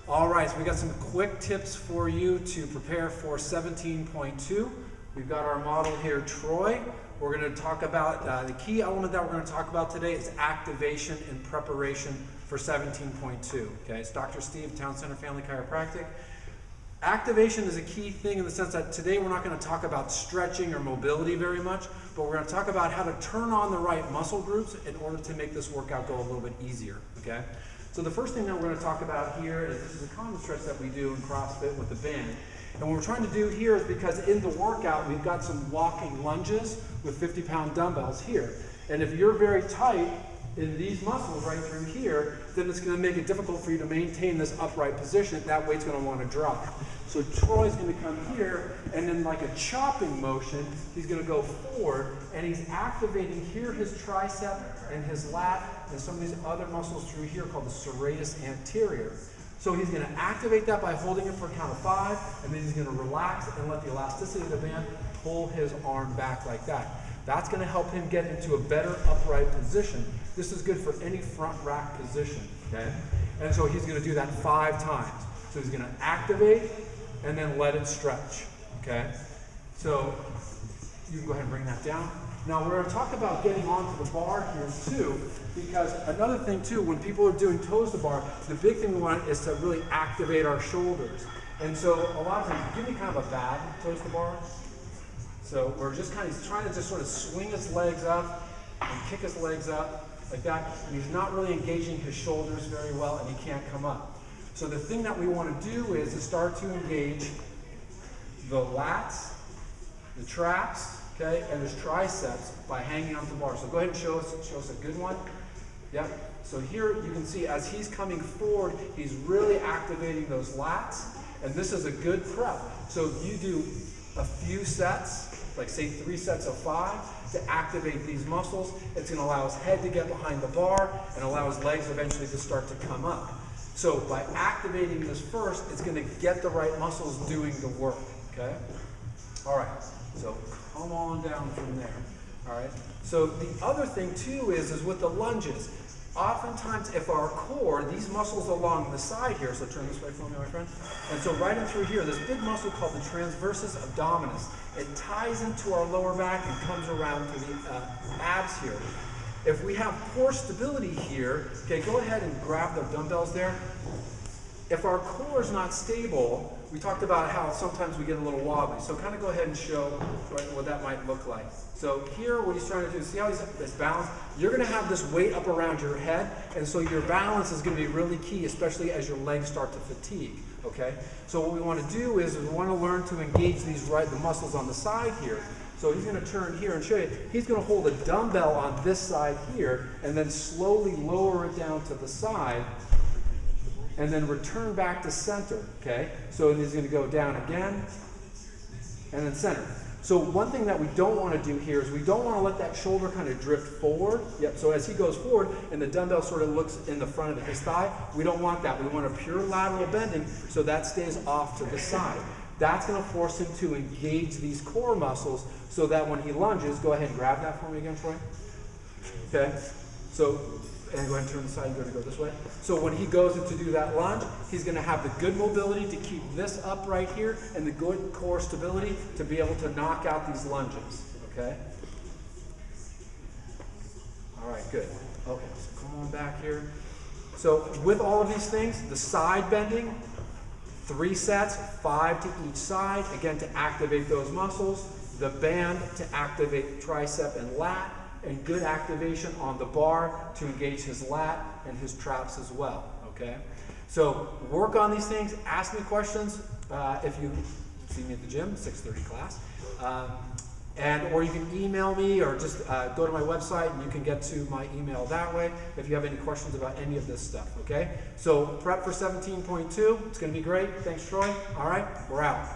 All right, so we got some quick tips for you to prepare for 17.2. We've got our model here, Troy. We're going to talk about, the key element that we're going to talk about today is activation and preparation for 17.2. Okay, it's Dr. Steve, Town Center Family Chiropractic. Activation is a key thing in the sense that today we're not going to talk about stretching or mobility very much, but we're going to talk about how to turn on the right muscle groups in order to make this workout go a little bit easier. Okay. So the first thing that we're going to talk about here is this is a common stretch that we do in CrossFit with the band. And what we're trying to do here is because in the workout we've got some walking lunges with 50-pound dumbbells here. And if you're very tight in these muscles right through here, then it's going to make it difficult for you to maintain this upright position. That weight's going to want to drop. So Troy's going to come here, and in like a chopping motion, he's going to go forward, and he's activating here his tricep and his lat and some of these other muscles through here called the serratus anterior. So he's going to activate that by holding it for a count of 5, and then he's going to relax and let the elasticity of the band pull his arm back like that. That's going to help him get into a better upright position. This is good for any front rack position, okay? And so he's going to do that 5 times. So he's going to activate and then let it stretch, okay? So you can go ahead and bring that down. Now we're going to talk about getting onto the bar here too, because another thing too, when people are doing toes to bar, the big thing we want is to really activate our shoulders. And so a lot of times, give me kind of a bad toes to bar. So we're just kind of trying to just sort of swing his legs up and kick his legs up like that. And he's not really engaging his shoulders very well, and he can't come up. So the thing that we want to do is to start to engage the lats, the traps, okay, and his triceps by hanging onto the bar. So go ahead and show us a good one. Yep. So here you can see as he's coming forward, he's really activating those lats, and this is a good prep. So you do a few sets, like say 3 sets of 5, to activate these muscles. It's going to allow his head to get behind the bar and allow his legs eventually to start to come up. So by activating this first, it's going to get the right muscles doing the work, okay? All right, so come on down from there, all right? So the other thing too is with the lunges, oftentimes if our core, these muscles along the side here, so turn this way for me, my friend, and so right in through here, this big muscle called the transversus abdominis, it ties into our lower back and comes around to the abs here. If we have poor stability here, okay, go ahead and grab the dumbbells there. If our core is not stable, we talked about how sometimes we get a little wobbly. So kind of go ahead and show what that might look like. So here, what he's trying to do, see how he's balanced? You're going to have this weight up around your head, and so your balance is going to be really key, especially as your legs start to fatigue, okay? So what we want to do is we want to learn to engage these the muscles on the side here. So he's going to turn here and show you. He's going to hold a dumbbell on this side here and then slowly lower it down to the side and then return back to center, okay? So he's going to go down again and then center. So one thing that we don't want to do here is we don't want to let that shoulder kind of drift forward. Yep, so as he goes forward and the dumbbell sort of looks in the front of his thigh, we don't want that. We want a pure lateral bending so that stays off to the side. That's going to force him to engage these core muscles so that when he lunges, go ahead and grab that for me again, Troy. Okay, so, and go ahead and turn the side, you're going to go this way. So when he goes in to do that lunge, he's going to have the good mobility to keep this up right here and the good core stability to be able to knock out these lunges, okay? All right, good. Okay, so come on back here. So with all of these things, the side bending, 3 sets, 5 to each side, again to activate those muscles, the band to activate tricep and lat, and good activation on the bar to engage his lat and his traps as well, okay? So work on these things, ask me questions if you see me at the gym, 6:30 class, or you can email me or just go to my website and you can get to my email that way if you have any questions about any of this stuff, okay? So prep for 17.2, it's gonna be great. Thanks, Troy. All right, we're out.